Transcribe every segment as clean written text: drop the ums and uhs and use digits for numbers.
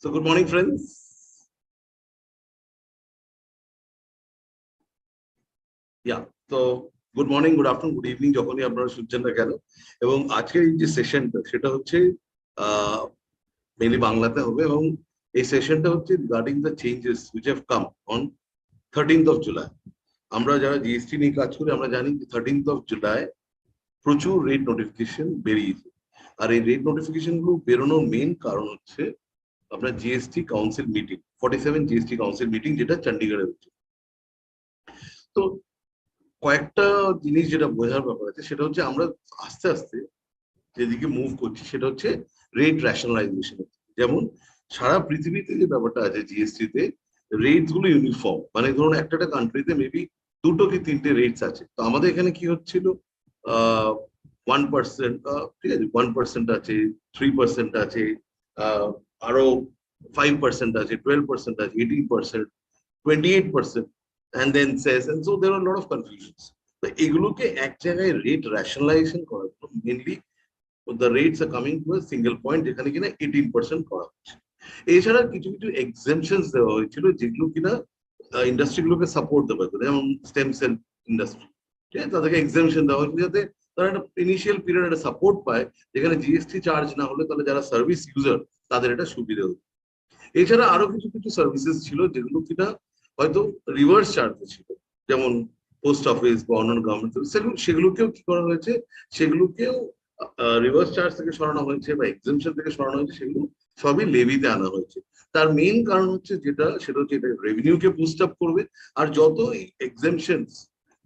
So good morning, friends. Yeah. So good morning, good afternoon, good evening. যখনই আপনারা শুনছেন না কেন এবং আজকের এই যে সেশনটা সেটা হচ্ছে মেইনলি বাংলাতে হবে এবং এই সেশনটা হচ্ছে regarding the changes which have come on 13th of July. আমরা যারা জিএসটি নিয়ে কাজ করি আমরা জানি যে 13th of July প্রচুর রেট নোটিফিকেশন বেরিয়েছে। আর এই রেট নোটিফিকেশন গুলো বেরোনোর মেইন কারণ হচ্ছে আপনার GST council meeting 47 GST council meeting যেটা চণ্ডীগড়ে হচ্ছে। তো কয়েকটা জিনিস যেটা বোঝার ব্যাপার আছে সেটা হচ্ছে আমরা আস্তে আস্তে যেদিকে মুভ করছি সেটা হচ্ছে রেট র্যাশনালাইজেশন। যেমন সারা পৃথিবীতে যে ব্যাপারটা আছে জিএসটি তে রেটস গুলো ইউনিফর্ম, মানে ধরুন একটা কান্ট্রিতে মেবি দুটো কি তিনটে রেটস আছে। তো আমাদের এখানে কি হচ্ছিল 1%, ঠিক আছে, 1% আছে, 3% আছে, আরো 5% আছে, 12% আছে, 18%, 28%, and then says, and so there are a lot of confusions. তো এগুলোকে এক জায়গায় রেট র্যাশনালাইজেশন করার জন্য mainly the rates are coming to a single point যেখানে কিনা 18% করা হচ্ছে। এছাড়া কিছু কিছু এক্সেমশনস দেওয়া হয়েছিল যেগুলো কিনা ইন্ডাস্ট্রিগুলোকে সাপোর্ট দেবে, যেমন স্টেম সেল ইন্ডাস্ট্রি, ঠিক আছে, তাদেরকে এক্সেমশন দেওয়া হয়েছিল যাতে তারা একটা ইনিশিয়াল পিরিয়ড একটা সাপোর্ট পায়, যেখানে জিএসটি চার্জ না হলে তাহলে যারা সার্ভিস ইউজার তাদের এটা সুবিধা হতো। এছাড়া আরো কিছু কিছু সার্ভিসেস ছিল যেগুলো কিনা হয়তো রিভার্স চার্জে ছিল, যেমন পোস্ট অফিস বা অন্যান্য গভর্নমেন্ট সেগুলোকেও কি করা হয়েছে, সেগুলোকেও রিভার্স চার্জ থেকে সরানো হয়েছে বা এক্সেমশন থেকে সরানো হয়েছে, সেগুলো সবই লেভিতে আনা হয়েছে। তার মেইন কারণ হচ্ছে সেটা হচ্ছে এটা রেভিনিউকে বুস্ট আপ করবে। আর যত এক্সেমশনস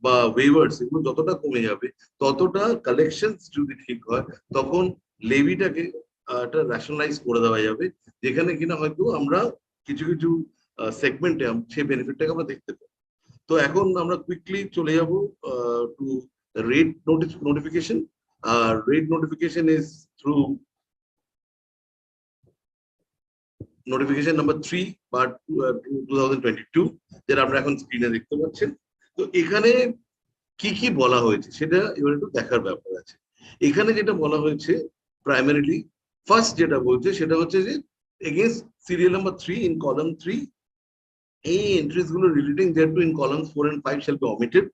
বা ওয়েভার্স এগুলো যতটা কমে যাবে ততটা কালেকশনস যদি ঠিক হয় তখন লেভিটাকে একটা র্যাশনালাইজ করে দেওয়া যাবে, যেখানে কিনা হয়তো আমরা কিছু কিছু সেগমেন্টে সেই বেনিফিটটাকে আমরা দেখতে পাবো। তো এখন আমরা কুইকলি চলে যাব to rate notification. Rate notification is through notification number 3 but 2022 যেটা আমরা এখন স্ক্রিনে দেখতে পাচ্ছেন। তো এখানে কি কি বলা হয়েছে সেটা এবার একটু দেখার ব্যাপার আছে। এখানে যেটা বলা হয়েছে প্রাইমারিলি ফার্স্ট যেটা বলছে সেটা হচ্ছে যে against serial number 3 in column 3 এই এন্ট্রিজ গুলো relating thereto in columns 4 and 5 shall be omitted,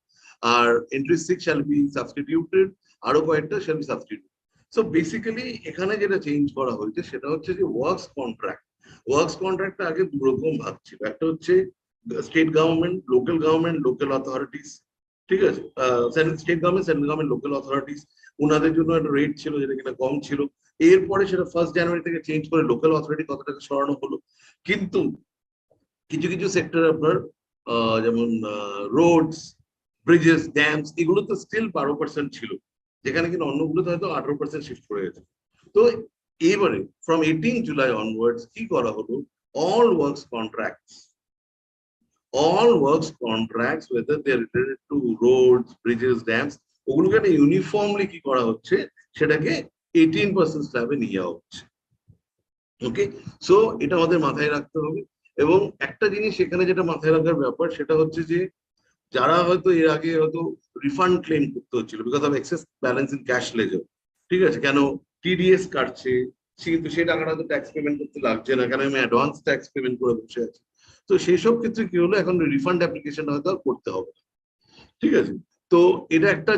আর entry 6 shall be substituted, আরো কয়েকটা shall be substituted. So basically এখানে যেটা চেঞ্জ করা হয়েছে সেটা হচ্ছে যে ওয়ার্কস কন্ট্রাক্টটা আগে দু রকম ভাগ ছিল। একটা হচ্ছে স্টেট গভর্নমেন্ট, লোকাল অথরিটিস, ঠিক আছে, state government, central government, local authorities, ওনাদের জন্য একটা রেট ছিল যেটা কিনা কম ছিল। এরপরে সেটা 1 জানুয়ারি থেকে চেঞ্জ করে লোকাল অথরিটি কতটাকে সরানো হলো। কিন্তু কিছু কিছু সেক্টর আপনার যেমন রোডস, ব্রিজেস, ড্যামস এগুলো তো স্টিল 12% ছিল, যেখানে কিনা অন্যগুলোতে হয়তো 18% শিফট করে গেছে। তো এবারে ফ্রম 18 জুলাই অনওয়ার্ডস কি করা হলো, all works contracts whether they are related to roads, bridges, dams, ওগুলোকে একটা ইউনিফর্মলি কি করা হচ্ছে সেটাকে 18% স্ল্যাবে নিয়ে যাওয়া হচ্ছে। ওকে, সো এটা আমাদের মাথায় রাখতে হবে। এবং একটা জিনিস এখানে যেটা মাথায় রাখার ব্যাপার সেটা হচ্ছে যে যারা হয়তো এর আগে হয়তো রিফান্ড ক্লেম করতে হচ্ছিল because of excess balance in cash ledger, ঠিক আছে, কেন টিডিএস কাটছে, কিন্তু সেই টাকাটা তো ট্যাক্স পেমেন্ট করতে লাগছে না, কেন আমি অ্যাডভান্স ট্যাক্স পেমেন্ট করে বসে আছি। তো সেই সব ক্ষেত্রে কি হলো, এখন রিফান্ড অ্যাপ্লিকেশন হয়তো আর করতে হবে, ঠিক আছে। তো এটা একটা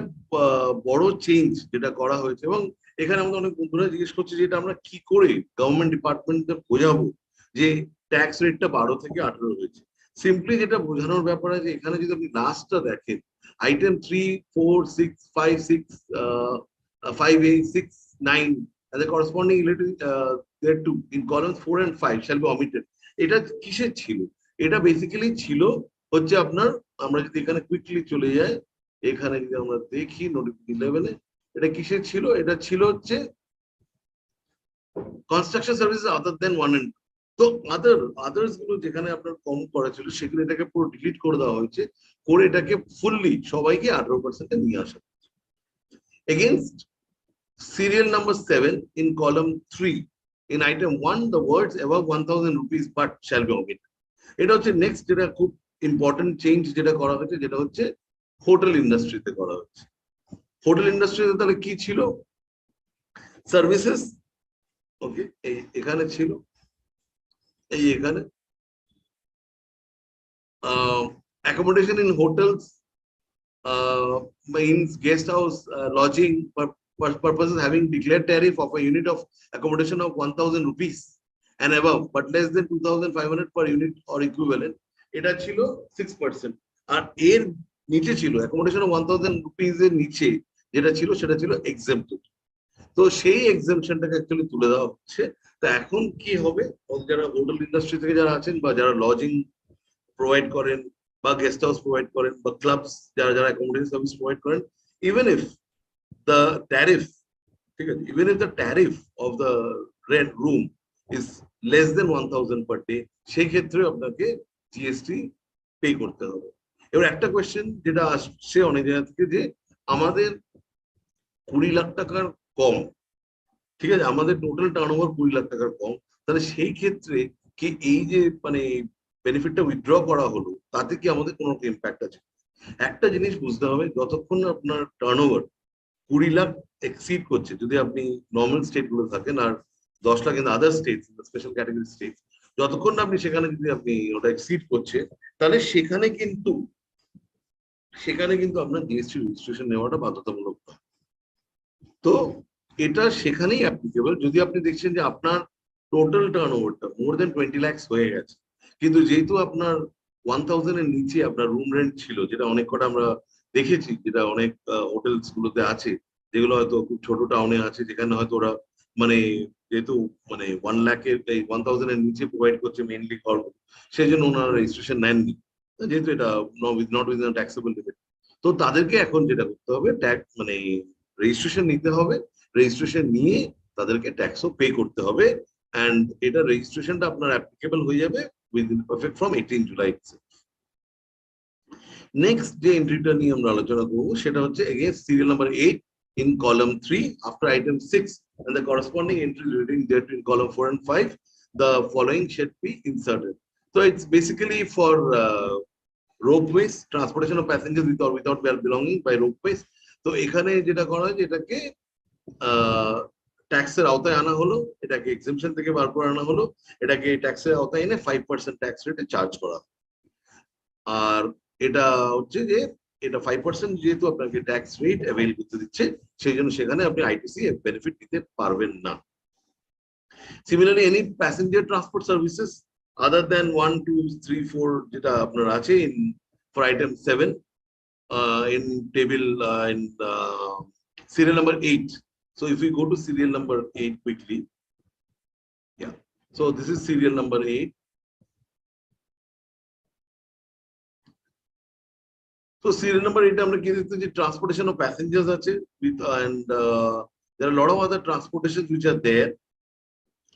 বড় চেঞ্জ যেটা করা হয়েছে। এবং এখানে আমাদের অনেক বন্ধুরা জিজ্ঞেস করছে যে এটা আমরা কি করে গভর্নমেন্ট ডিপার্টমেন্টকে বোঝাবো যে ট্যাক্স রেটটা 12 থেকে 18 হয়েছে। সিম্পলি যেটা বোঝানোর ব্যাপার আছে, এখানে যদি আপনি লাস্টটা দেখেন, item 3, 4, 6, 5, 6, 5A, 6, 9 and the corresponding related thereto in columns 4 and 5 shall be omitted. এটা কিসের ছিল, এটা বেসিক্যালি ছিল হচ্ছে আপনার, আমরা যদি এখানে কুইকলি চলে যাই, এখানে যদি আমরা দেখি নোটিফিকেশন লেভেলে এটা কিসের ছিল, এটা ছিল হচ্ছে construction services other than 1 and 2। তো আদার্স গুলো যেখানে আপনার কম করা ছিল সেগুলো এটাকে পুরো ডিলিট করে দেওয়া হয়েছে, করে এটাকে ফুললি সবাইকে 18% নিয়ে আসা হয়েছে। Against serial number 7 in column 3 in item 1 the words above 1000 rupees but shall be omitted. এটা হচ্ছে নেক্সট যেটা খুব ইম্পর্টেন্ট চেঞ্জ যেটা করা হয়েছে, যেটা হচ্ছে হোটেল ইন্ডাস্ট্রিতে করা হয়েছে। হোটেল ইন্ডাস্ট্রিতে তাহলে কি ছিল, সার্ভিসেস, ওকে, এখানে ছিল এই এখানে accommodation in hotels, in guest house lodging purposes having declared tariff of a unit of accommodation of 1000 rupees and above but less than 2500 per unit or equivalent, এটা ছিল 6%। আর এর নিচে ছিল accommodation of 1000 rupees এর নিচে যেটা ছিল সেটা ছিল exempted। তো সেই এক্সাম্পশনটাকে অ্যাকচুয়ালি তুলে দেওয়া হচ্ছে। তো এখন কি হবে, যারা হোটেল ইন্ডাস্ট্রি থেকে যারা আছেন বা যারা লজিং প্রোভাইড করেন বা গেস্ট হাউস প্রোভাইড করেন বা ক্লাবস যারা যারা অ্যাকোমোডেশন সার্ভিস প্রোভাইড করেন, ইভেন ইফ দ্য ট্যারিফ, ঠিক আছে, even if the tariff of the rent room is less than 1000 per day, সেই ক্ষেত্রে আপনাকে জিএসটি পে করতে হবে। এবার একটা কোয়েশ্চেন যেটা আসছে অনেক জায়গা থেকে যে আমাদের 20 লাখ টাকার কম, ঠিক আছে, আমাদের টোটাল টার্নওভার 20 লাখ টাকার কম, তাহলে সেই ক্ষেত্রে কি এই যে মানে বেনিফিটটা উইথড্র করা হলো তাতে কি আমাদের কোনো ইম্প্যাক্ট আছে? একটা জিনিস বুঝতে হবে, যতক্ষণ আপনার টার্নওভার 20 লাখ এক্সিড করছে, যদি আপনি নর্মাল স্টেট গুলো থাকেন আর 10 lakh in other state, special category state, যতক্ষণ না আপনি সেখানে যদি আপনি ওটা এক্সিড করছে, তাহলে সেখানে কিন্তু আপনার জিএসটি রেজিস্ট্রেশন নেওয়াটা বাধ্যতামূলক নয়। তো এটা সেখানেই অ্যাপ্লিকেবল যদি আপনি দেখছেন যে আপনার টোটাল টার্নওভারটা মোর দেন 20 লাখস হয়ে গেছে, কিন্তু যেহেতু আপনার 1000 এর নিচে আপনার রুম রেন্ট ছিল, যেটা অনেক কটা আমরা দেখেছি, যেটা অনেক হোটেলস গুলোতে আছে, যেগুলো হয়তো খুব ছোট টাউনে আছে, যেখানে হয়তো ওরা মানে যেহেতু মানে 1 লাখের এই 1000 এর নিচে প্রোভাইড করছে মেইনলি ঘর, সেই জন্য ওনারা রেজিস্ট্রেশন নেননি, যেহেতু এটা নট উইদিন ট্যাক্সেবল লিমিট। তো তাদেরকে এখন যেটা করতে হবে, ট্যাক্স মানে রেজিস্ট্রেশন নিতে হবে, রেজিস্ট্রেশন নিয়ে তাদেরকে ট্যাক্সও পে করতে হবে। অ্যান্ড এটা রেজিস্ট্রেশনটা আপনার অ্যাপ্লিকেবল হয়ে যাবে within perfect from 18 July. Next যে এন্ট্রিটা নিয়ে আমরা আলোচনা করবো সেটা হচ্ছে again serial number 8 in column 3 after item 6 and the corresponding entry relating thereto in column 4 and 5, the following should be inserted. So it's basically for ropeways, transportation of passengers with or without belonging by ropeways. তো এখানে যেটা করা হয় যে এটাকে ট্যাক্সের আওতায় আনা হলো, এটাকে এক্সেমশন থেকে বার করে আনা হলো, এটাকে ট্যাক্সের আওতায় এনে 5% ট্যাক্স রেটে চার্জ করা। আর এটা হচ্ছে যে এটা 5% যেহেতু আপনাকে ট্যাক্স রেট অ্যাভেল করতে দিচ্ছে, সেই জন্য সেখানে আপনি আইটিসি বেনিফিট নিতে পারবেন না। Similarly any passenger transport services other than 1 2 3 4 যেটা আপনার আছে in for item 7 in table in serial number 8. So if we go to serial number 8 quickly, yeah, so this is serial number 8. So serial number 8 আমরা কি দেখতে যে transportation of passengers আছে with and there are a lot of other transportations which are there.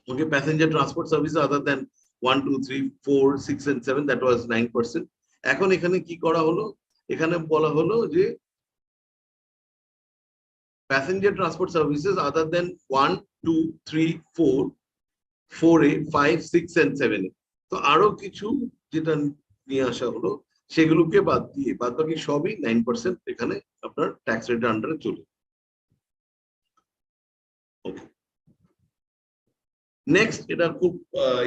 Okay, passenger transport services other than 1 2 3 4 6 and 7, that was 9%. এখন এখানে কি করা হলো, এখানে বলা হলো যে passenger transport services other than 1 2 3 4 4A 5 6 and 7A, তো আরো কিছু যেটা নিয়ে আসা হলো সেগুলোকে বাদ দিয়ে বাদ বাকি সবই 9% এখানে আপনার ট্যাক্স রেটের আন্ডারে চলে। ওকে, নেক্সট এটা খুব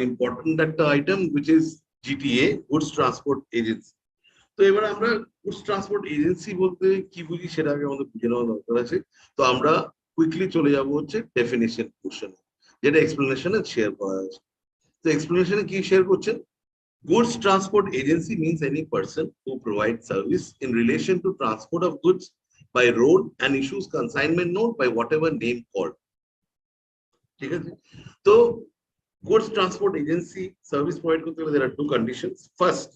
ইম্পর্টেন্ট একটা item which is GTA, goods transport agency. তো এবার আমরা গুডস ট্রান্সপোর্ট এজেন্সি বলতে কি বুঝি সেটা আগে আমাদের বুঝে নেওয়া দরকার আছে। তো আমরা কুইকলি চলে যাব হচ্ছে ডেফিনিশন পোর্শন, যেটা এক্সপ্লেনেশনে শেয়ার করা আছে। তো এক্সপ্লেনেশনে কি শেয়ার করছেন, goods transport agency means any person who provides service in relation to transport of goods by road and issues consignment note by whatever name called, ঠিক আছে। তো goods transport agency service provide করতে গেলে there are two conditions. First,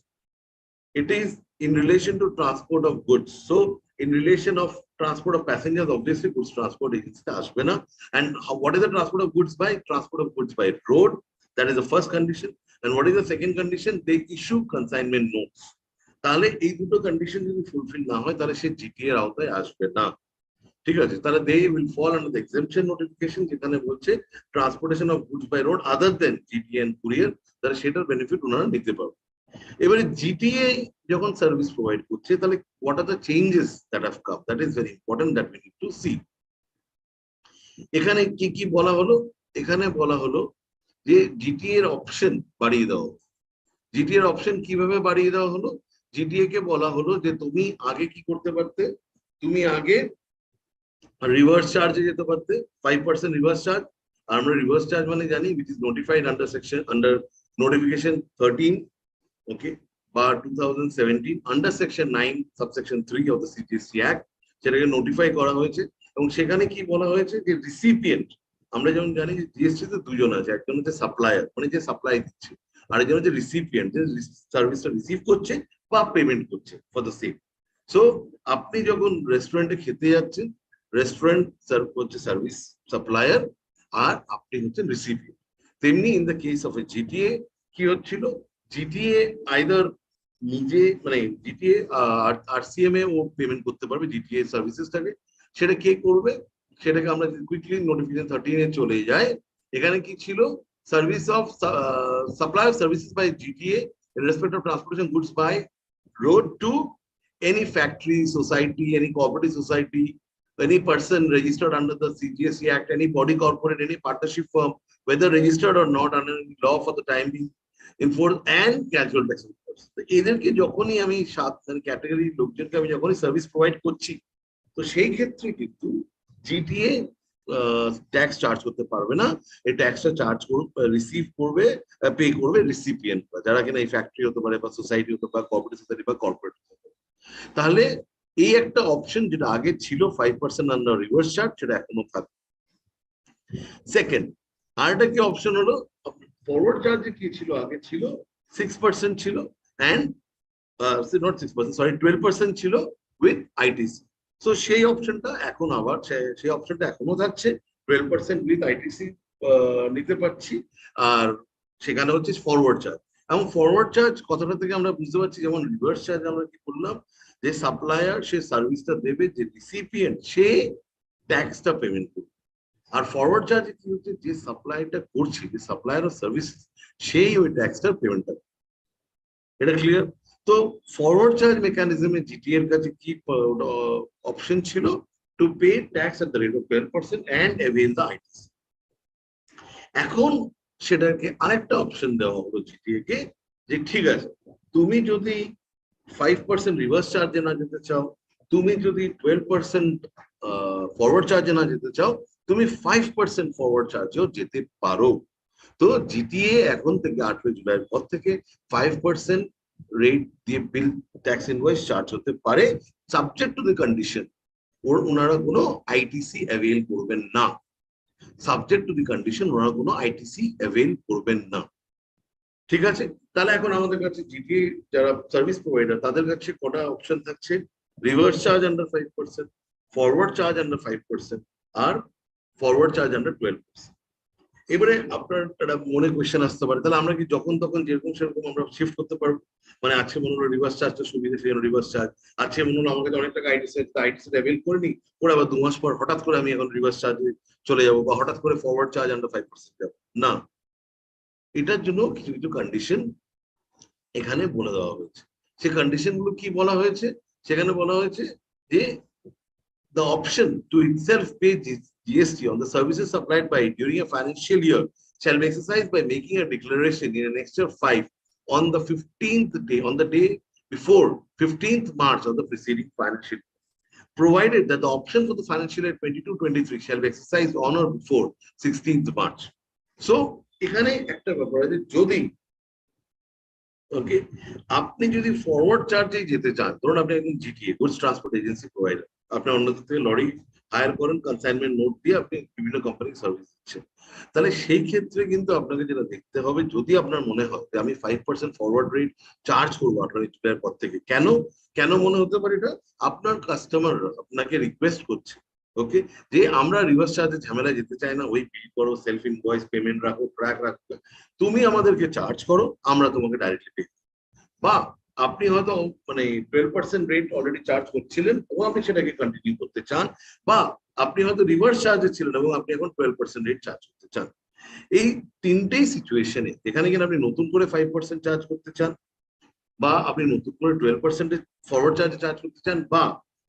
it is in relation to transport of goods. So in relation of transport of passengers, obviously goods transport agency আসবে না। And what is the transport of goods by? Transport of goods by road, that is the first condition. And what is the second condition? They issue consignment notes. তাহলে এই দুটো condition যদি fulfil না হয় তাহলে সে GTA এর আওতায় আসবে না, ঠিক আছে। তাহলে they will fall under the exemption notification, যেখানে বলছে transportation of goods by road other than GTA and courier, তাহলে সেটার বেনিফিট ওনারা নিতে পারবে। এবারে জিটিএ যখন সার্ভিস প্রোভাইড করছে তাহলে what are the changes that have come, that is very important, that we need to see. এখানে কি কি বলা হলো, এখানে বলা হলো যে জিটিএ এর অপশন বাড়িয়ে দেওয়া। জিটিএ এর অপশন কিভাবে বাড়িয়ে দেওয়া হলো? জিটিএ কে বলা হলো যে তুমি আগে কি করতে পারতে, তুমি আগে রিভার্স চার্জে যেতে পারতে, 5% রিভার্স চার্জ। আর আমরা রিভার্স চার্জ মানে জানি which is notified under notification 13, okay, বা 2017 under section 9 subsection 3 of the CGST Act, সেটাকে নোটিফাই করা হয়েছে। এবং সেখানে কি বলা হয়েছে যে রিসিপিয়েন্ট, আমরা যেমন জানি যে জিএসটি তে দুজন আছে, একজন হচ্ছে সাপ্লায়ার মানে যে সাপ্লাই দিচ্ছে, আর একজন হচ্ছে রিসিপিয়েন্ট যে সার্ভিসটা রিসিভ করছে বা পেমেন্ট করছে ফর দ্য সেম। সো আপনি যখন রেস্টুরেন্টে খেতে যাচ্ছেন, রেস্টুরেন্ট সার্ভ করছে সার্ভিস সাপ্লায়ার, আর আপনি হচ্ছেন রিসিপিয়েন্ট। তেমনি in the case of A GTA কি হচ্ছিল, জিটিএ আইদার নিজে মানে জিটিএ আরসিএম এ ও পেমেন্ট করতে পারবে জিটিএ সার্ভিসেসটাকে। সেটা কে করবে? সেটাকে আমরা কুইকলি নোটিফিকেশন 13 এ চলে যায়। এখানে কি ছিল? Service of supply of services by GTA in respect of transportation goods by road to any factory, society, any cooperative society, any person registered under the CGST Act, any body corporate, any partnership firm, whether registered or not under any law for the time being, enforced and casual tax enforced. এদেরকে যখনই আমি সাত category লোকজনকে আমি যখনই service provide করছি, তো সেই ক্ষেত্রে কিন্তু জিটিএ ট্যাক্স চার্জ করতে পারবে না। এই ট্যাক্সটা চার্জ রিসিভ করবে, পে করবে রিসিপিয়েন্ট, যারা কিনা এই ফ্যাক্টরি হতে পারে বা সোসাইটি হতে পারে, কোঅপারেটিভ সোসাইটি বা কর্পোরেট হতে পারে। তাহলে এই একটা অপশন যেটা আগে ছিল 5% আন্ডার রিভার্স চার্জ, সেটা এখনো থাকবে। সেকেন্ড আরেকটা কি অপশন হলো, ফরওয়ার্ড চার্জে কি ছিল? আগে ছিল 6% ছিল, অ্যান্ড নট 6%, সরি 12% ছিল উইথ আইটিসি। সো সেই অপশনটা এখন আবার সেই অপশনটা এখনো থাকছে, 12% উইথ আইটিসি নিতে পারছি। আর সেখানে হচ্ছে ফরওয়ার্ড চার্জ। এবং ফরওয়ার্ড চার্জ কথাটা থেকে আমরা বুঝতে পারছি, যেমন রিভার্স চার্জ আমরা কি করলাম, যে সাপ্লায়ার সে সার্ভিসটা দেবে, যে রিসিপিয়েন্ট সে ট্যাক্সটা পেমেন্ট করবে। আর ফরওয়ার্ড চার্জ কি হচ্ছে, যে সাপ্লাইটা করছে, যে সাপ্লায়ার অফ সার্ভিস, সেই ওই ট্যাক্সটার পেমেন্টটা। এটা ক্লিয়ার? তো ফরওয়ার্ড চার্জ মেকানিজমে জিটিএর কাছে কি অপশন ছিল? To pay tax at the rate of 12% and avail the ITC. এখন সেটাকে আরেকটা অপশন দেওয়া হলো জিটিএ কে, যে ঠিক আছে, তুমি যদি 5% রিভার্স চার্জে না যেতে চাও, তুমি যদি 12% ফরওয়ার্ড চার্জে না যেতে চাও, তুমি 5% ফরওয়ার্ড চার্জেও যেতে পারো। তো জিটিএ এখন থেকে 8 জুলাইয়ের পর থেকে 5% রেট দিয়ে বিল ট্যাক্স ইনভয়েস চার্জ হতে পারে, সাবজেক্ট টু দ্য কন্ডিশন ওনারা কোনো আইটিসি অ্যাভেল করবেন না। সাবজেক্ট টু দি কন্ডিশন ওনারা কোনো আইটিসি অ্যাভেল করবেন না। ঠিক আছে? তাহলে এখন আমাদের কাছে জিটিএ যারা সার্ভিস প্রোভাইডার, তাদের কাছে কটা অপশন থাকছে? Reverse charge under 5%, forward charge under 5%, আর ফরওয়ার্ড চার্জ আন্ডার 12%। এবারে আপনার একটা মনে কোয়েশ্চেন আসতে পারে, তাহলে আমরা কি যখন তখন যেরকম সেরকম আমরা শিফট করতে পারবো? মানে আজকে মনে হলো রিভার্স চার্জটা সুবিধা, সেই রিভার্স চার্জ। আজকে মনে হলো আমার কাছে অনেক টাকা আইটিসি অ্যাভেল করে নি, করে আবার 2 মাস পর হঠাৎ করে আমি এখন রিভার্স চার্জে চলে যাবো, বা হঠাৎ করে ফরওয়ার্ড চার্জ আন্ডার 5% যাবো না। এটার জন্য কিছু কিছু কন্ডিশন এখানে বলে দেওয়া হয়েছে। সেই কন্ডিশন গুলো কি বলা হয়েছে? সেখানে বলা হয়েছে যে the option to itself pay GST on the services supplied by it during a financial year shall be exercised by making a declaration in Annexure 5 on the 15th day, on the day before 15th March of the preceding financial year, provided that the option for the financial year 22-23 shall be exercised on or before 16th March. So এখানে একটা ব্যাপার আছে, যদি ওকে আপনি যদি forward চার্জে যেতে চান, ধরুন আপনি একজন GTA goods transport agency provider, আপনি অন্যদের থেকে লরি হায়ার করেন, কনসাইনমেন্ট নোট দিয়ে আপনি বিভিন্ন কোম্পানির সার্ভিস দিচ্ছেন, তাহলে সেই ক্ষেত্রে কিন্তু আপনাকে যেটা দেখতে হবে, যদি আপনার মনে হয় যে আমি 5% ফরওয়ার্ড রেট চার্জ করবো 18 জুলাইয়ের পর থেকে, কেন কেন মনে হতে পারে এটা? আপনার কাস্টমার আপনাকে রিকোয়েস্ট করছে, ওকে, যে আমরা রিভার্স চার্জে ঝামেলা যেতে চাই না, ওই বিল করো, সেলফ ইনভয়েস পেমেন্ট রাখো, ট্র্যাক রাখো, তুমি আমাদেরকে চার্জ করো, আমরা তোমাকে ডাইরেক্টলি পে। বা আপনি হয়তো মানে 12% রেট অলরেডি চার্জ করছিলেন এবং আপনি সেটাকে কন্টিনিউ করতে চান, বা আপনি হয়তো রিভার্স চার্জে ছিলেন এবং আপনি এখন 12% রেট চার্জ করতে চান। এই তিনটেই সিচুয়েশনে, যেখানে কিনা আপনি নতুন করে 5% চার্জ করতে চান, বা আপনি নতুন করে 12% ফরওয়ার্ড চার্জে চার্জ করতে চান, বা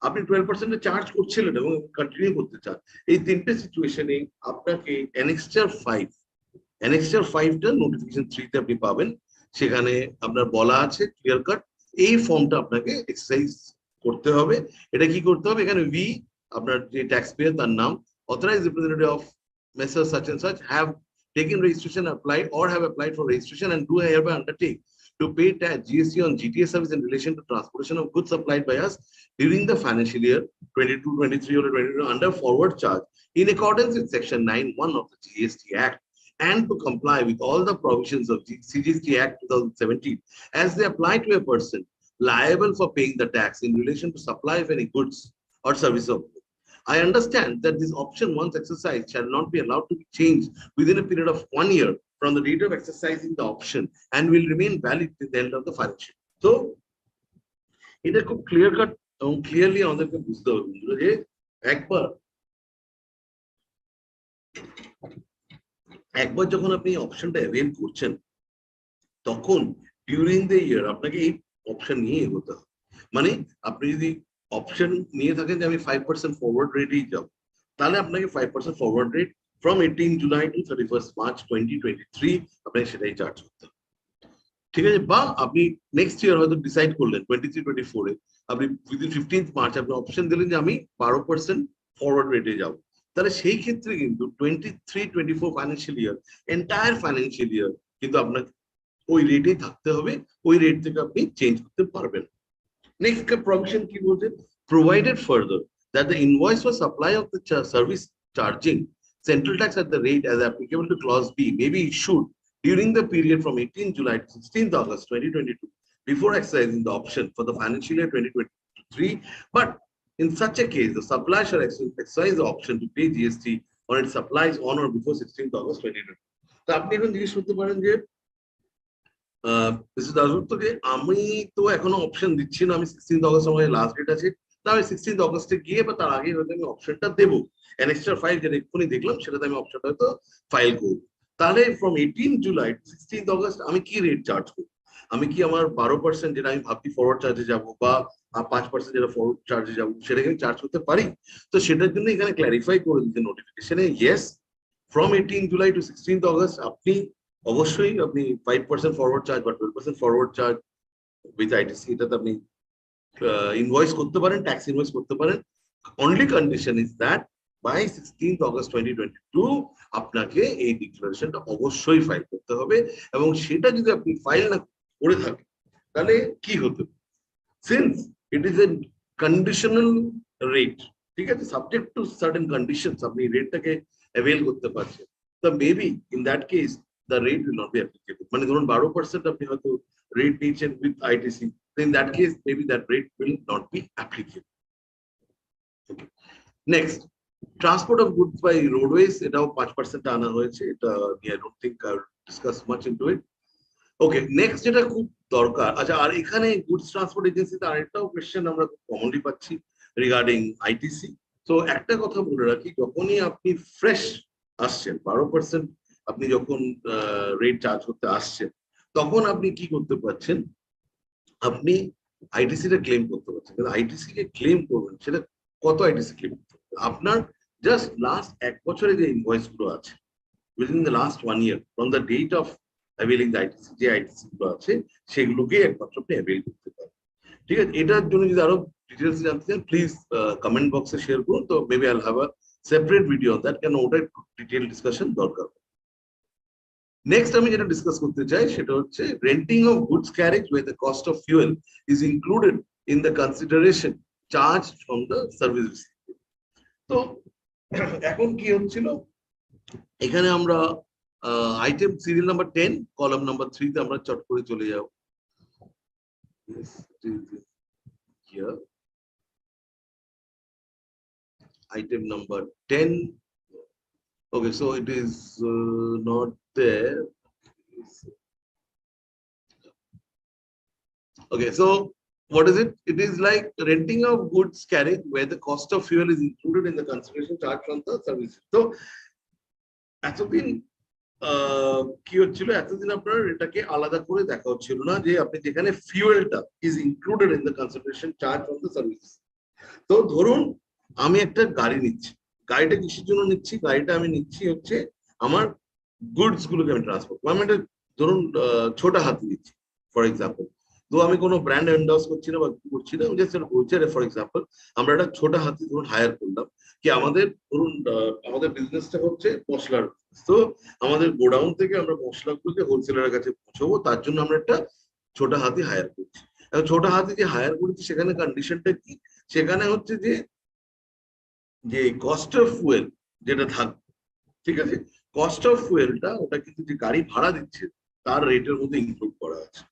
আপনি 12% চার্জ করছিলেন এবং কন্টিনিউ করতে চান, এই তিনটে সিচুয়েশনে আপনাকে অ্যানেক্সচার 5 অ্যানেক্সার 5টা নোটিফিকেশন 3 তে আপনি পাবেন, সেখানে আপনার বলা আছে ক্লিয়ার কাট এই ফর্মটা আপনাকে এক্সারসাইজ করতে হবে। এটা কি করতে হবে, এখানে ভি আপনার যে ট্যাক্স পেয়ার তার নাম, authorised representative of messrs such and such have taken registration applied or have applied for registration and do hereby undertake to pay tax GST on GTA service in relation to transportation of goods supplied by us during the financial year 22, 23 or 22 under forward charge in accordance with section 9(1) of the GST Act and to comply with all the provisions of CGST Act 2017 as they apply to a person liable for paying the tax in relation to supply of any goods or service of. I understand that this option once exercised shall not be allowed to be changed within a period of 1 year from the date of exercising the option and will remain valid till the end of the financial. So, এটা খুব clear cut এবং clearly আমাদেরকে বুঝতে হবে যে একবার একবার যখন আপনি অপশনটা অ্যাভেল করছেন তখন ডিউরিং দ্য ইয়ার আপনাকে এই অপশন নিয়ে এগোতে হবে। মানে আপনি যদি অপশন নিয়ে থাকেন যে আমি 5% ফরওয়ার্ড রেটেই যাব, তাহলে আপনাকে 5% forward rate from 18 July to 31 March 2023 আপনাকে সেটাই চার্জ করতে হবে, ঠিক আছে? বা আপনি নেক্সট ইয়ার হয়তো ডিসাইড করলেন 23-24 এ আপনি উইদিন 15th মার্চ আপনি অপশন দিলেন যে আমি 12% ফরওয়ার্ড রেটে যাব, তাহলে সেই ক্ষেত্রে কিন্তু 23-24 financial year entire financial year কিন্তু আপনাকে ওই রেটেই থাকতে হবে, ওই রেট থেকে আপনি চেঞ্জ করতে পারবেন। Next provision কি বলছে, provided further that the invoice for supply of the service charging central tax at the rate as applicable to clause B may be issued during the period from 18 July to 16th August 2022 before exercising the option for the financial year 2023, but in such a case the supplier shall exercise the option to pay GST on its supplies on or before 16th August 2022. তো আপনি এখন জিজ্ঞেস করতে পারেন যে আমি তো এখনো অপশন দিচ্ছি না, আমি 16th অগস্ট আমার লাস্ট ডেট আছে, তা আমি 16th অগস্টে গিয়ে বা তার আগে হয়তো আমি অপশনটা দেবো, অ্যানেক্সার 5 যেটা এক্ষুনি দেখলাম সেটাতে আমি অপশনটা হয়তো ফাইল করবো। তাহলে from 18 July to 16th August আমি কি রেট চার্জ করবো? আমি কি আমার 12% যেটা আমি ভাবছি ফরওয়ার্ড চার্জে যাবো বা 5% যেটা ফরওয়ার্ড চার্জে যাবো সেটাকে আমি চার্জ করতে পারি? তো সেটার জন্য এখানে ক্ল্যারিফাই করে দিতে নোটিফিকেশনে, yes from 18 July to 16th August আপনি অবশ্যই আপনি 5% ফরওয়ার্ড চার্জ বা 12% ফরওয়ার্ড চার্জ উইথ আইটিসি এটাতে আপনি ইনভয়েস করতে পারেন, ট্যাক্স ইনভয়েস করতে পারেন। Only condition is that by 16th August 2022 আপনাকে এই ডিক্লারেশনটা অবশ্যই ফাইল করতে হবে, এবং সেটা যদি আপনি ফাইল না করে থাকেন তাহলে কি হতে, since it is a conditional rate, ঠিক আছে, সাবজেক্ট টু সার্টেন কন্ডিশনস আপনি রেটটাকে অ্যাভেল করতে পারছেন, তো maybe in that case the rate will not be applicable. মানে ধরুন 12% আপনি হয়তো রেট নিয়েছেন with ITC, in that case maybe that rate will not be applicable. Okay. Next, transport of goods by roadways, এটাও 5% আনা হয়েছে, এটা I don't think I'll discuss much into it. Okay, next যেটা খুব দরকার, আচ্ছা আর এখানে গুডস ট্রান্সপোর্ট এজেন্সিতে আরেকটাও কোয়েশ্চেন আমরা কমনলি পাচ্ছি রিগার্ডিং আইটিসি। তো একটা কথা বলে রাখি, যখনই আপনি ফ্রেশ আসছেন 12% আপনি যখন রেট চার্জ করতে আসছেন তখন আপনি কি করতে পারছেন, আপনি আইটিসি টা ক্লেম করতে পারছেন। কিন্তু আইটিসি কে ক্লেম করবেন সেটা কত আইটিসি ক্লেম করতে হবে, আপনার জাস্ট লাস্ট 1 বছরে যে ইনভয়েস গুলো আছে within the last 1 year from the date of availing the ITC, যে আইটিসি গুলো আছে সেগুলোকে একমাত্র আপনি অ্যাভেল করতে পারেন, ঠিক আছে? এটার জন্য যদি আরো ডিটেলস জানতে চান প্লিজ কমেন্ট বক্সে শেয়ার করুন, তো maybe I will have a separate video on that, কেন ওটা একটু ডিটেইল ডিসকাশন দরকার। নেক্সট আমি যেটা ডিসকাস করতে চাই সেটা হচ্ছে renting of goods carriage with the cost of fuel is included in the consideration charge from the service. তো এখন কি হচ্ছিল, এখানে আমরা item serial number 10 column number 3 তে আমরা চট করে চলে যাব। Item number 10. Okay, so it is not there. Okay, so what is it? It is like renting of goods carriage where the cost of fuel is included in the consideration charge from the service. So, এতদিন কি হচ্ছিল, এতদিন আপনার এটাকে আলাদা করে দেখা হচ্ছিল না যে আপনি যেখানে ফিউয়েলটা is included in the consideration charge from the service. তো ধরুন আমি একটা গাড়ি নিচ্ছি, গাড়িটা কিসের জন্য নিচ্ছি, গাড়িটা আমি নিচ্ছি হচ্ছে আমার গুডস গুলোকে আমি ট্রান্সপোর্ট, আমি একটা ধরুন ছোটা হাতি দিচ্ছি ফর এক্সাম্পল, তো আমি কোনো ব্র্যান্ড এন্ডোর্স করছি না বা করছি না, আমি জাস্ট বলছি ফর এক্সাম্পল আমরা একটা ছোটা হাতি ধরুন হায়ার করলাম, কি আমাদের ধরুন আমাদের বিজনেসটা হচ্ছে মশলার, তো আমাদের গোডাউন থেকে আমরা মশলাগুলোকে হোলসেলারের কাছে পৌঁছাবো, তার জন্য আমরা একটা ছোটা হাতি হায়ার করছি। এখন ছোটা হাতি যে হায়ার করেছি সেখানে কন্ডিশনটা কি, সেখানে হচ্ছে যে যে কস্ট অফ ফুয়েল যেটা থাকবে, ঠিক আছে, কস্ট অফ ফুয়েলটা ওটা কিন্তু যে গাড়ি ভাড়া দিচ্ছে তার রেটের মধ্যে ইনক্লুড করা আছে,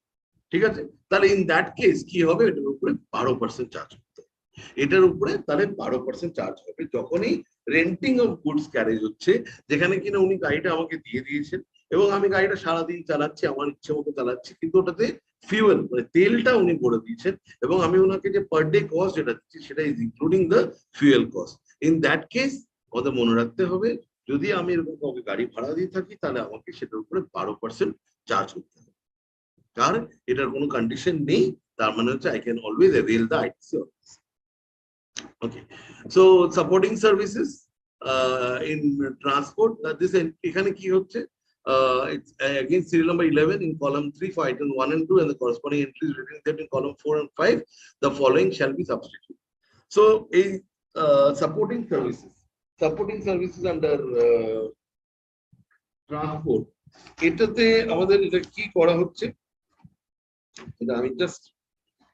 ঠিক আছে। তাহলে ইন দ্যাট কেস কি হবে, এটার উপরে 12% চার্জ করতে হবে, এটার উপরে তাহলে 12% চার্জ হবে যখনই রেন্টিং অফ গুডস ক্যারেজ হচ্ছে, যেখানে কিনা উনি গাড়িটা আমাকে দিয়ে দিয়েছেন এবং আমি গাড়িটা সারাদিন চালাচ্ছি, আমার ইচ্ছে মতো চালাচ্ছি, কিন্তু ওটাতে ফিউয়েল মানে তেলটা উনি ভরে দিয়েছেন এবং আমি ওনাকে যে পার ডে কস্ট যেটা দিচ্ছি সেটা is including the fuel cost. In that case আমাদের মনে রাখতে হবে, যদি আমি এরকম কাউকে গাড়ি ভাড়া দিয়ে থাকি তাহলে আমাকে সেটার উপরে 12% চার্জ করতে হবে, কারণ এটার কোনো কন্ডিশন নেই, তার মানে হচ্ছে I can always avail the ITC. Okay, so supporting services in transport, this এখানে কি হচ্ছে, it's again serial number 11 in column 3 for item 1 and 2 and the corresponding entries written there in column 4 and 5, the following shall be substituted. So a supporting services under transport, এটাতে আমাদের এটা কি করা হচ্ছে, এটা আমি জাস্ট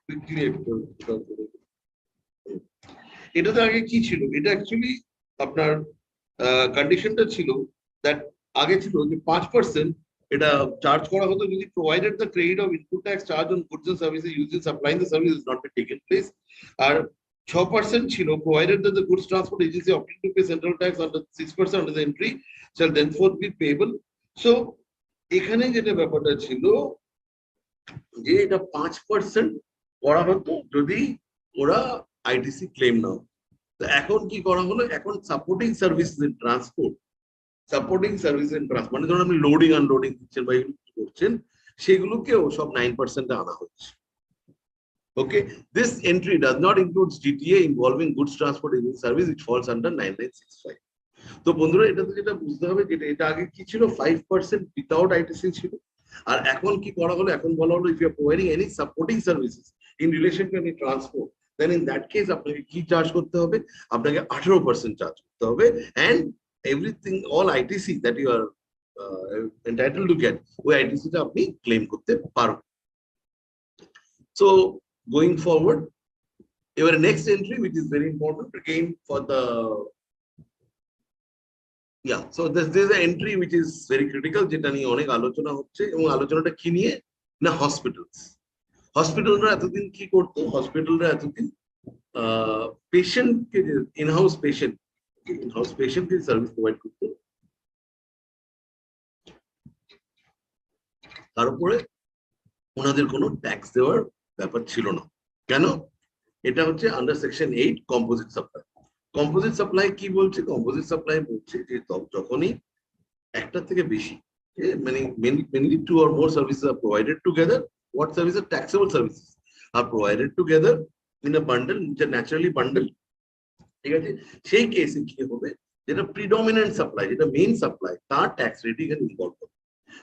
কুইকলি একটু, এটাতে আগে কি ছিল, এটা অ্যাকচুয়ালি আপনার কন্ডিশনটা ছিল দ্যাট আগে ছিল যে 5% এটা চার্জ করা হতো যদি provided the credit of input tax charge on goods and services used in supplying the service is not been taken place, আর 6% ছিল provided that the goods transport agency opting to pay central tax under 6% under the entry shall thenceforth be payable. So এখানে যেটা ব্যাপারটা ছিল যে এটা 5% করা হতো যদি ওরা আইটিসি ক্লেম নাও, তো এখন কি করা হলো, এখন সাপোর্টিং সার্ভিস ইন ট্রান্সপোর্ট, মানে ধরুন আপনি লোডিং আনলোডিং দিচ্ছেন বা এগুলো করছেন সেগুলোকেও সব 9% আনা হচ্ছে। Okay, this entry does not include DTA involving goods transport agency service, which falls under 9965. তো বন্ধুরা এটাতে যেটা বুঝতে হবে, যেটা এটা আগে কি ছিল 5% উইদাউট আইটিসি ছিল, আর এখন কি করা হলো, এখন বলা হলো if you are providing any supporting services in relation to any transport, then in that case আপনাকে কি চার্জ করতে হবে, আপনাকে 18% চার্জ করতে হবে, and everything all ITC that you are entitled to get, ওই আইটিসিটা আপনি ক্লেম করতে পারবেন। So going forward, your next entry, which is very important again for the, yeah, so this is an entry which is very critical, যেটা নিয়ে অনেক আলোচনা হচ্ছে, এবং আলোচনাটা কি নিয়ে না, হসপিটালরা এতদিন কি করতো, হসপিটালরা এতদিন পেশেন্টকে ইনহাউস পেশেন্টকে সার্ভিস প্রোভাইড করতো, তার উপরে ওনাদের কোনো ট্যাক্স দেওয়ার ব্যাপার ছিল না। কেন? এটা হচ্ছে under section 8 composite supply. Composite supply কি বলছে, কম্পোজিট সাপ্লাই বলছে যে যখনই একটা থেকে বেশি মানে mainly 2 or more services are provided together, what services, taxable services are provided together in a bundle, which are naturally bundled, ঠিক আছে, সেই কেসে কি হবে, যেটা প্রিডমিনেন্ট সাপ্লাই, যেটা মেইন সাপ্লাই, তার ট্যাক্স রেট এখানে ইনভলভ হবে।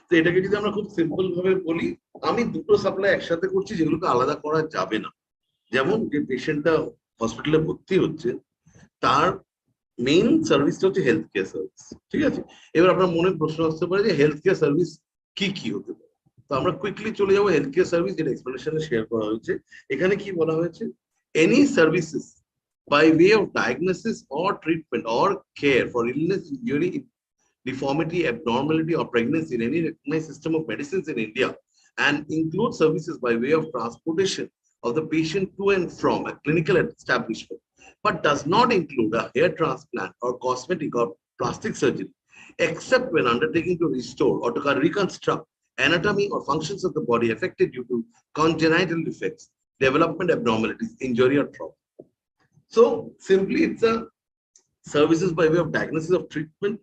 তো এটাকে যদি আমরা খুব সিম্পল ভাবে বলি, আমি দুটো সাপ্লাই একসাথে করছি যেগুলোকে আলাদা করা যাবে না, যেমন যে পেশেন্টটা হসপিটালে ভর্তি হচ্ছে তার মেইন সার্ভিসটা হচ্ছে হেলথ কেয়ার সার্ভিস, ঠিক আছে। এবার আপনার মনে প্রশ্ন আসতে পারে যে হেলথ কেয়ার সার্ভিস কি কি হতে পারে, তো আমরা কুইকলি চলে যাবো হেলথ কেয়ার সার্ভিস, যেটা এক্সপ্লেনেশনে শেয়ার করা হয়েছে। এখানে কি বলা হয়েছে, any services by way of diagnosis or treatment or care for illness, injury, deformity, abnormality, or pregnancy in any recognized system of medicines in India, and include services by way of transportation of the patient to and from a clinical establishment, but does not include a hair transplant or cosmetic or plastic surgery, except when undertaking to restore or to reconstruct anatomy or functions of the body affected due to congenital defects, development abnormalities, injury, or trauma. So simply it's a services by way of diagnosis of treatment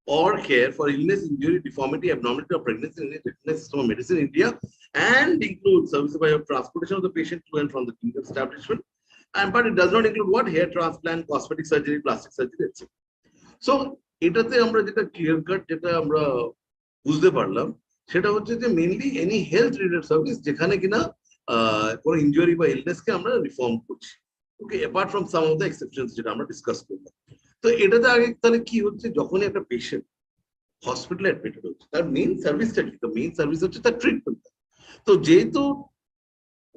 or care for illness, injury, deformity, abnormality, or pregnancy in a recognized system of medicine in India, and includes services by way of transportation of the patient to and from the clinical establishment, and but it does not include what, hair transplant, cosmetic surgery, plastic surgery, etc. So এটাতে আমরা যেটা clear cut, যেটা আমরা বুঝতে পারলাম সেটা হচ্ছে যে mainly any health related service যেখানে কিনা কোনো ইনজুরি বা ইলনেসকে আমরা রিফর্ম করছি। Okay, apart from some of the exceptions যেটা আমরা ডিসকাস করলাম। তো এটাতে আগে তাহলে কি হচ্ছে, যখনই একটা পেশেন্ট হসপিটালে অ্যাডমিটেড হচ্ছে তার মেইন সার্ভিসটা কি? তো মেইন সার্ভিস হচ্ছে তার ট্রিটমেন্ট। তো যেহেতু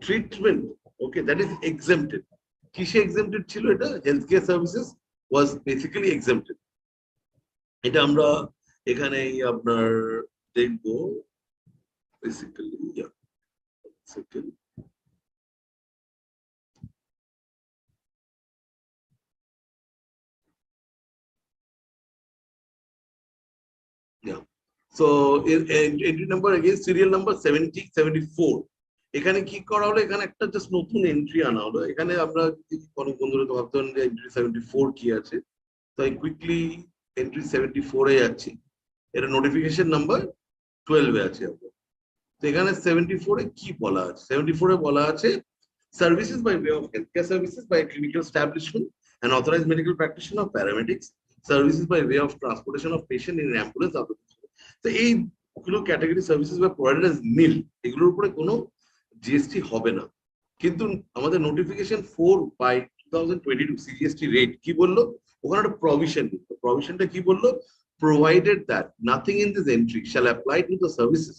treatment, okay, that is exempted. কিসে এক্সেম্পটেড ছিল? এটা হেলথ কেয়ার সার্ভিসেস ওয়াজ বেসিক্যালি এক্সেম্পটেড। এটা আমরা এখানে আপনার দেখবো basically, second, yeah. So entry number again serial number 7074, এখানে কি করা হলো, এখানে একটা জাস্ট নতুন এন্ট্রি আনা হলো। এখানে আমরা অনেক বন্ধুরা তো ভাবতেন যে এন্ট্রি 74 কি আছে, তাই কুইকলি এন্ট্রি 74 এ যাচ্ছি। এটা নোটিফিকেশন নাম্বার 12 এ আছে আমরা। তো এখানে 74 এ কি বলা আছে? 74 এ বলা আছে services by way of healthcare services by a clinical establishment, an authorized medical practitioner or paramedics, services by way of transportation of patient in an ambulance. তো এইগুলো ক্যাটাগরি সার্ভিসেস বা প্রোভাইডেড অ্যাজ নিল, এগুলোর উপরে কোনো জিএসটি হবে না। কিন্তু আমাদের নোটিফিকেশন 4/2022 সিজিএসটি রেট কি বললো? ওখানে একটা প্রভিশন, প্রভিশনটা কি বললো? provided that nothing in this entry shall apply to the services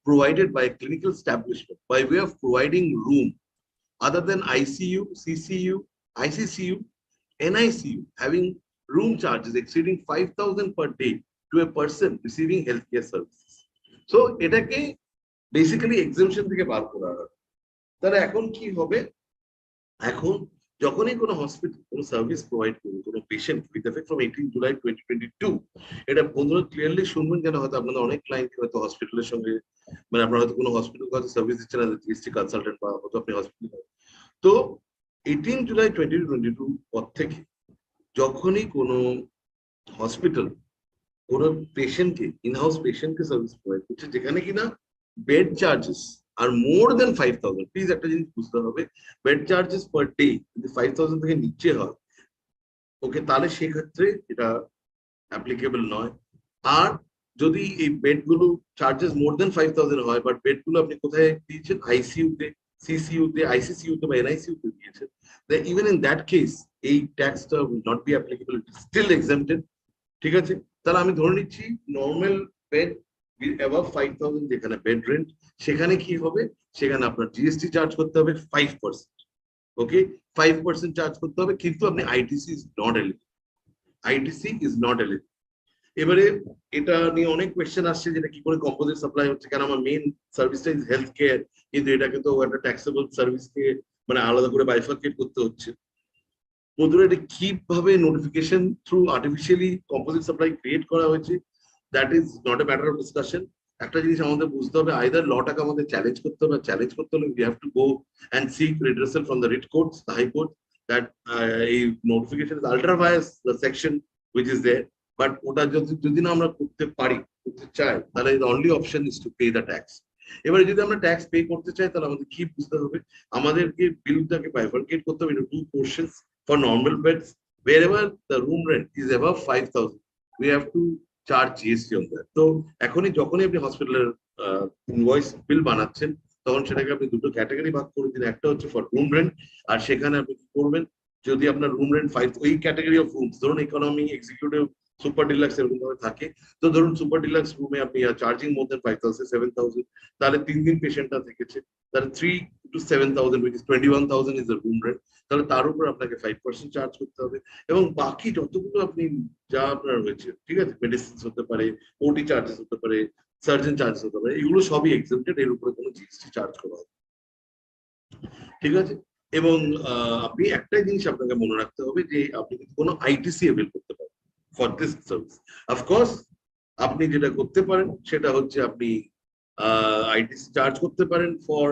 provided by a clinical establishment by way of providing room other than ICU, CCU, ICCU, NICU having room charges exceeding 5,000 per day to a person receiving healthcare services. So এটাকে basically exemption থেকে বার করা হবে। তাহলে এখন কি হবে? এখন যখনই কোনো হসপিটাল কোনো সার্ভিস প্রোভাইড করবে কোনো patient with effect from 18 July 2022, এটা বন্ধুরা ক্লিয়ারলি শুনবেন, কেন হয়তো আপনাদের অনেক ক্লায়েন্ট হয়তো হসপিটালের সঙ্গে, মানে আপনারা হয়তো কোনো হসপিটাল কাছে সার্ভিস দিচ্ছেন না, জিএসটি কনসালটেন্ট বা হয়তো আপনি হসপিটাল। তো 18 জুলাই 2022 পর থেকে যখনই কোনো হসপিটাল কোনো পেশেন্টকে, ইনহাউস পেশেন্টকে সার্ভিস প্রোভাইড করছে যেখানে কিনা bed charges are more than 5,000, please একটা জিনিস বুঝতে হবে, বেড চার্জেস পার ডে যদি 5,000 থেকে নিচে হয়, ওকে, তাহলে সেক্ষেত্রে এটা অ্যাপ্লিকেবল নয়। আর যদি এই বেডগুলো চার্জেস মোর দেন 5,000 হয়, বাট বেডগুলো আপনি কোথায় দিয়েছেন? আইসিইউতে, সিসিইউতে, আইসিসিইউতে বা এনআইসিইউতে দিয়েছেন, ইভেন ইন দ্যাট কেস এই ট্যাক্সটা will not be applicable, it is still exempted. ঠিক আছে, তাহলে আমি ধরে নিচ্ছি নর্মাল বেড অ্যাবাভ 5,000 যেখানে বেড রেন্ট, সেখানে কি হবে? সেখানে আপনার জিএসটি চার্জ করতে হবে 5%। ওকে, 5% চার্জ করতে হবে, কিন্তু আপনি ITC is not eligible, ITC is not eligible. এবারে এটা নিয়ে অনেক কোয়েশ্চেন আসছে, যেটা কি করে কম্পোজিট সাপ্লাই হচ্ছে, কারণ আমার মেইন সার্ভিসটা ইজ হেলথ কেয়ার, কিন্তু এটাকে তো একটা ট্যাক্সেবল সার্ভিসকে মানে আলাদা করে বাইফার্কেট করতে হচ্ছে। বন্ধুরা, এটা কিভাবে notification through artificially composite supply create করা হয়েছে, that is not a matter of discussion. একটা জিনিস আমাদের বুঝতে হবে, আইদার লটাকে আমাদের চ্যালেঞ্জ করতে হবে, চ্যালেঞ্জ করতে হলে we have to go and seek redressal from the writ courts, the high court, that এই notification is ultra vires the section which is there. But ওটা যদি না আমরা করতে পারি, করতে চাই, তাহলে the only option is to pay the tax. এবারে যদি আমরা ট্যাক্স পে করতে চাই, তাহলে আমাদের কি বুঝতে হবে? আমাদেরকে বিলটাকে বাইফার্কেট করতে হবে into two portions. For normal beds, wherever the room rent is above 5,000, we have to charge GST on that. তো এখনই যখনই আপনি হসপিটালের ইনভয়েস বিল বানাচ্ছেন, তখন সেটাকে আপনি দুটো ক্যাটাগরি ভাগ করে দিন। একটা হচ্ছে ফর রুম রেন্ট, আর সেখানে আপনি কি করবেন, যদি আপনার রুম রেন্ট 5, ওই ক্যাটাগরি অফ রুমস, ধরুন ইকোনমি, এক্সিকিউটিভ, সুপার ডিলাক্স এরকম ভাবে থাকে, তো ধরুন সুপার ডিলাক্স রুমে আপনি চার্জিং মোর দেন 5,000, 7,000, তাহলে 3 দিন পেশেন্টটা থেকেছে, তাহলে 3 to 7,000 which is 21,000 is the room rent, তাহলে তার উপর আপনাকে 5% চার্জ করতে হবে। এবং বাকি যতগুলো আপনি যা আপনার রয়েছে, ঠিক আছে, মেডিসিন হতে পারে, ওটি চার্জেস হতে পারে, সার্জন চার্জেস হতে পারে, এগুলো সবই এক্সেম্পটেড, এর উপরে কোনো জিএসটি চার্জ করা হবে। ঠিক আছে, এবং আপনি একটাই জিনিস আপনাকে মনে রাখতে হবে যে আপনি কিন্তু কোনো আইটিসি এভেল করতে পারেন ফর দিস সার্ভিস। অফকোর্স আপনি যেটা করতে পারেন সেটা হচ্ছে আপনি আইটিসি চার্জ করতে পারেন ফর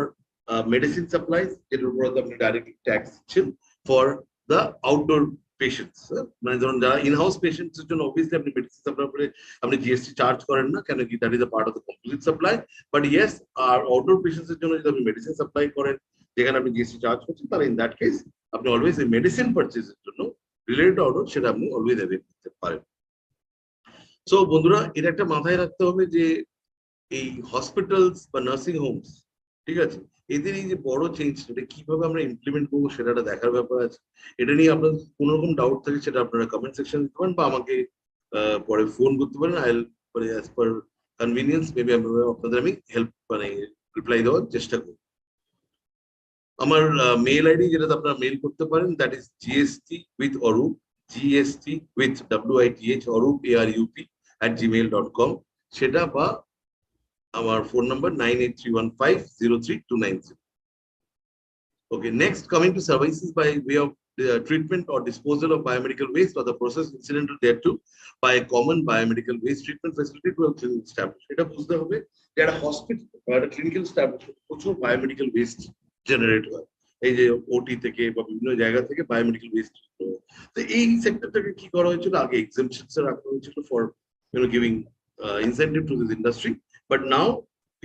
মেডিসিন সাপ্লাইজ, যেটার উপর আপনি ডাইরেক্টলি ট্যাক্স দিচ্ছেন ফর দ্য আউটডোর পেশেন্টস। মানে ধরুন যারা ইনহাউস পেশেন্টস এর জন্য অবভিয়াসলি আপনি মেডিসিন সাপ্লাই করে আপনি জিএসটি চার্জ করেন না, কেন কি that is a part of the complete supply. But yes, আর আউটডোর পেশেন্টস এর জন্য যদি আপনি মেডিসিন সাপ্লাই করেন যেখানে আপনি জিএসটি চার্জ করছেন, তাহলে ইন দ্যাট কেস আপনি অলওয়েজ এই মেডিসিন পারচেজের জন্য রিলেটেড অর্ডার সেটা আপনি অলওয়েজ অ্যাভেল করতে পারেন। সো বন্ধুরা, এটা একটা মাথায় রাখতে হবে যে এই হসপিটালস বা নার্সিং হোমস, ঠিক আছে, এদের এই যে বড় চেঞ্জ, এটা কিভাবে আমরা ইমপ্লিমেন্ট করবো সেটা একটা দেখার ব্যাপার আছে। এটা নিয়ে আপনার কোনো রকম ডাউট থাকে সেটা আপনারা কমেন্ট সেকশন দিতে পারেন বা আমাকে পরে ফোন করতে পারেন। আই মানে অ্যাজ পার কনভিনিয়েন্স মেবি আপনাদের আমি হেল্প মানে রিপ্লাই দেওয়ার চেষ্টা করব। আমার মেল আইডি যেটাতে আপনারা মেল করতে পারেন, that is GST with Arup, GST with WITH Arup ARUP @gmail.com, সেটা বা আমার phone number 9831503290। Okay, next, coming to services by way of treatment or disposal of biomedical waste or the process incidental thereto by a common biomedical waste treatment facility to a clinical establishment. এটা বুঝতে হবে যে একটা hospital বা একটা clinical establishment প্রচুর biomedical waste generate হয়, এই যে ওটি থেকে বা বিভিন্ন জায়গা থেকে বায়োমেডিক্যাল ওয়েস্ট। তো এই সেক্টরটাকে কি করা হয়েছিল, আগে এক্সাম্পশনস রাখা হয়েছিল for giving incentive to this industry, but now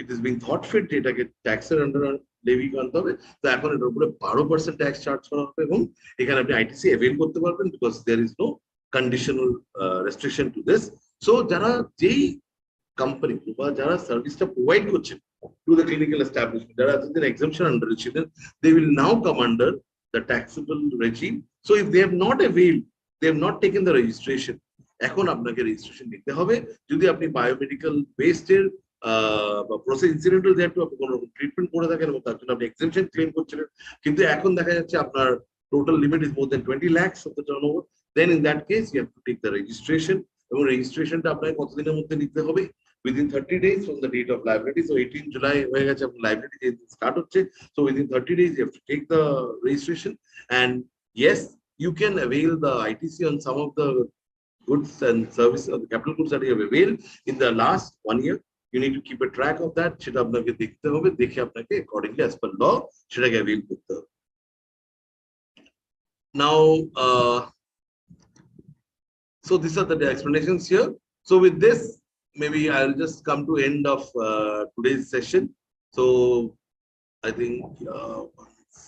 it is being thought fit যে এটাকে ট্যাক্সের আন্ডার লেভি আনতে হবে। তো এখন এটার উপরে 12% ট্যাক্স চার্জ করা হবে এবং এখানে আপনি আইটিসি অ্যাভেল করতে পারবেন because there is no conditional restriction to this. So যারা যেই কোম্পানি বা যারা সার্ভিসটা প্রোভাইড করছেন টু দ্য ক্লিনিক্যাল এস্টাবলিশমেন্ট, যারা এতদিন এক্সাম্পশন আন্ডারে ছিলেন, they will now come under the taxable regime. So if they have not availed, they have not taken the registration, এখন আপনাকে রেজিস্ট্রেশন নিতে হবে। যদি আপনি বায়োমেডিক্যাল ওয়েস্টের বা প্রসেস ইনসিডেন্টাল যেহেতু আপনি কোনো রকম ট্রিটমেন্ট করে থাকেন এবং তার জন্য আপনি এক্সেমশন ক্লেম করছিলেন, কিন্তু এখন দেখা যাচ্ছে আপনার total limit is more than 20 lakhs of the turnover, then in that case you have to take the registration. এবং রেজিস্ট্রেশনটা আপনাকে কতদিনের মধ্যে নিতে হবে? within 30 days from the date of liability. So 18 July হয়ে গেছে আপনার liability start হচ্ছে, so within 30 days you have to take the registration. And yes, you can avail the ITC on some of the goods and services or the capital goods that you have availed in the last 1 year. You need to keep a track of that. সেটা আপনাকে দেখতে হবে, দেখে আপনাকে accordingly as per law সেটাকে avail করতে হবে। Now so these are the explanations here. So with this, maybe I'll just come to end of today's session. So I think 1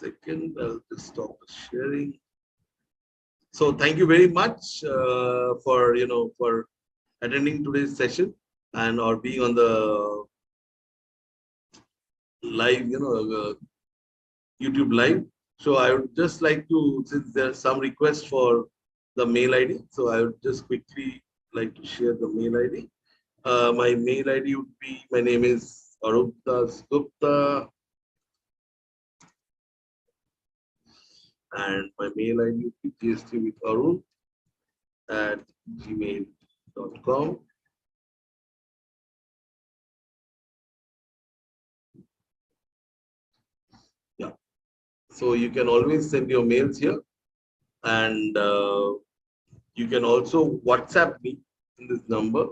second, I'll just stop the sharing. So thank you very much for for attending today's session and or being on the live, YouTube live. So I would just like to, since there's some request for the mail ID, so I would just quickly like to share the mail ID. My mail ID would be, my name is Arup Das Gupta, and my mail ID would be gstwitharup@gmail.com. Yeah, so you can always send your mails here, and you can also WhatsApp me in this number.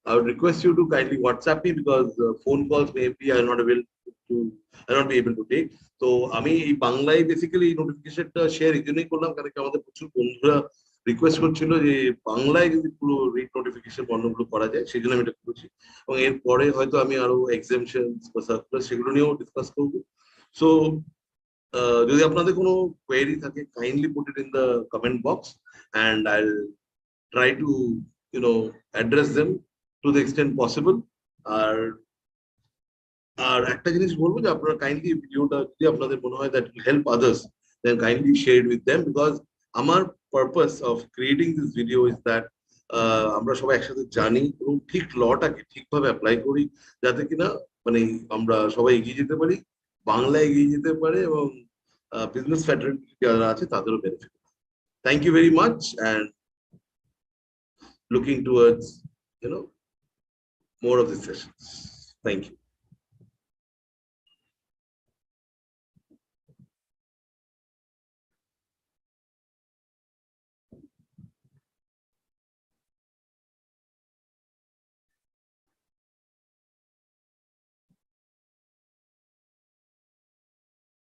I would request you to kindly WhatsApp me because phone calls maybe I will not be able to take. So আমি এই বাংলায় basically নোটিফিকেশনটা share এই জন্যই করলাম কারণ আমাদের প্রচুর বন্ধুরা রিকোয়েস্ট করছিল যে বাংলায় যদি পুরো রিড নোটিফিকেশন বর্ণগুলো করা যায়, সেই জন্য আমি এটা করেছি। এবং এরপরে হয়তো আমি আরো এক্সামশন বা সার্কুলার সেগুলো নিয়েও ডিসকাস করবো। সো যদি আপনাদের কোনো কোয়েরি থাকে, kindly put it in the comment box and I'll try to address them to the extent possible. আর একটা জিনিস বলবো যে আপনারা কাইন্ডলি ভিডিওটা যদি আপনাদের মনে হয় that will help others, then kindly share it with them because আমার purpose of creating this video is that আমরা সবাই একসাথে জানি এবং ঠিক লটাকে ঠিকভাবে অ্যাপ্লাই করি, যাতে কিনা মানে আমরা সবাই এগিয়ে যেতে পারি, বাংলা এগিয়ে যেতে পারে এবং বিজনেস ফ্যাটার্নিটি যারা আছে তাদেরও benefit. Thank you very much and looking towards more of these sessions. Thank you.